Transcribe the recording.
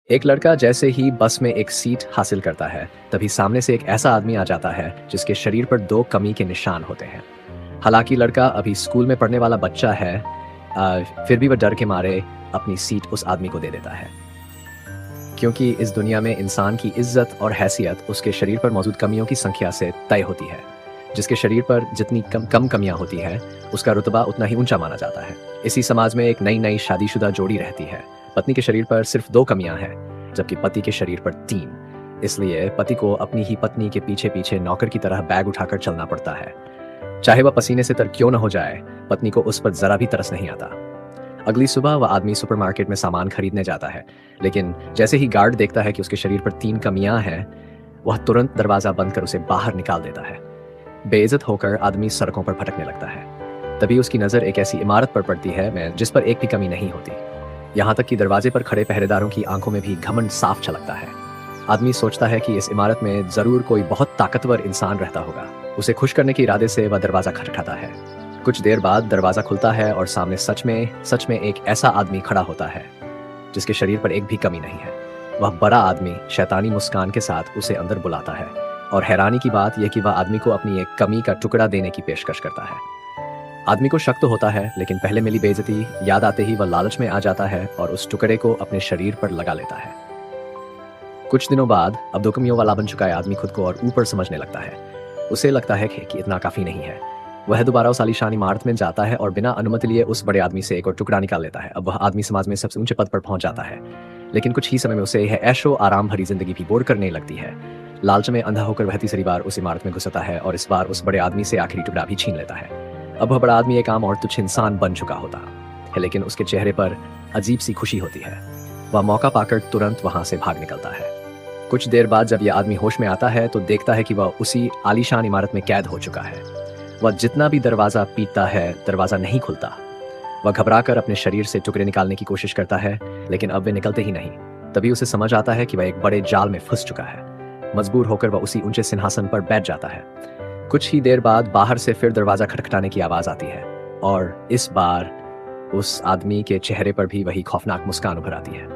एक लड़का जैसे ही बस में एक सीट हासिल करता है, तभी सामने से एक ऐसा आदमी आ जाता है जिसके शरीर पर दो कमी के निशान होते हैं। हालांकि लड़का अभी स्कूल में पढ़ने वाला बच्चा है, फिर भी वह डर के मारे अपनी सीट उस आदमी को दे देता है। क्योंकि इस दुनिया में इंसान की इज्जत और हैसियत उसके शरीर पर मौजूद कमियों की संख्या से तय होती है। जिसके शरीर पर जितनी कम कम कमियां होती हैं, उसका रुतबा उतना ही ऊंचा माना जाता है। इसी समाज में एक नई नई शादीशुदा जोड़ी रहती है। पत्नी के शरीर पर सिर्फ 2 कमियां हैं, जबकि पति के शरीर पर 3। इसलिए पति को अपनी ही पत्नी के पीछे पीछे नौकर की तरह बैग उठाकर चलना पड़ता है। चाहे वह पसीने से तर क्यों न हो जाए, पत्नी को उस पर जरा भी तरस नहीं आता। अगली सुबह वह आदमी सुपरमार्केट में सामान खरीदने जाता है, लेकिन जैसे ही गार्ड देखता है कि उसके शरीर पर 3 कमियां हैं, वह तुरंत दरवाजा बंद कर उसे बाहर निकाल देता है। बेइज्जत होकर आदमी सड़कों पर भटकने लगता है। तभी उसकी नजर एक ऐसी इमारत पर पड़ती है जिस पर एक भी कमी नहीं होती। यहाँ तक कि दरवाजे पर खड़े पहरेदारों की आंखों में भी घमंड साफ झलकता है। आदमी सोचता है कि इस इमारत में जरूर कोई बहुत ताकतवर इंसान रहता होगा। उसे खुश करने के इरादे से वह दरवाजा खटखटाता है। कुछ देर बाद दरवाजा खुलता है और सामने सच में एक ऐसा आदमी खड़ा होता है जिसके शरीर पर एक भी कमी नहीं है। वह बड़ा आदमी शैतानी मुस्कान के साथ उसे अंदर बुलाता है और हैरानी की बात यह कि वह आदमी को अपनी एक कमी का टुकड़ा देने की पेशकश करता है। आदमी को शक तो होता है, लेकिन पहले मिली बेइज्जती याद आते ही वह लालच में आ जाता है और उस टुकड़े को अपने शरीर पर लगा लेता है। कुछ दिनों बाद अब 2 कमियों वाला बन चुका आदमी खुद को और ऊपर समझने लगता है। उसे लगता है कि इतना काफी नहीं है। वह दोबारा उस आलीशान इमारत में जाता है और बिना अनुमति लिए उस बड़े आदमी से एक और टुकड़ा निकाल लेता है। अब वह आदमी समाज में सबसे ऊंचे पद पर पहुंच जाता है, लेकिन कुछ ही समय में उसे यह ऐशो आराम भरी जिंदगी भी बोर करने लगती है। लालच में अंधा होकर वह तीसरी बार उस इमारत में घुसता है और इस बार उस बड़े आदमी से आखिरी टुकड़ा भी छीन लेता है। अब वह बड़ा आदमी एक आम और तुच्छ इंसान बन चुका होता है, लेकिन उसके चेहरे पर अजीब सी खुशी होती है। वह मौका पाकर तुरंत वहां से भाग निकलता है। कुछ देर बाद जब यह आदमी होश में आता है तो देखता है कि वह उसी आलीशान इमारत में कैद हो चुका है। वह जितना भी दरवाजा पीटता है, दरवाजा नहीं खुलता। वह घबराकर अपने शरीर से टुकड़े निकालने की कोशिश करता है, लेकिन अब वे निकलते ही नहीं। तभी उसे समझ आता है कि वह एक बड़े जाल में फंस चुका है। मजबूर होकर वह उसी ऊंचे सिंहासन पर बैठ जाता है। कुछ ही देर बाद बाहर से फिर दरवाजा खटखटाने की आवाज आती है और इस बार उस आदमी के चेहरे पर भी वही खौफनाक मुस्कान उभर आती है।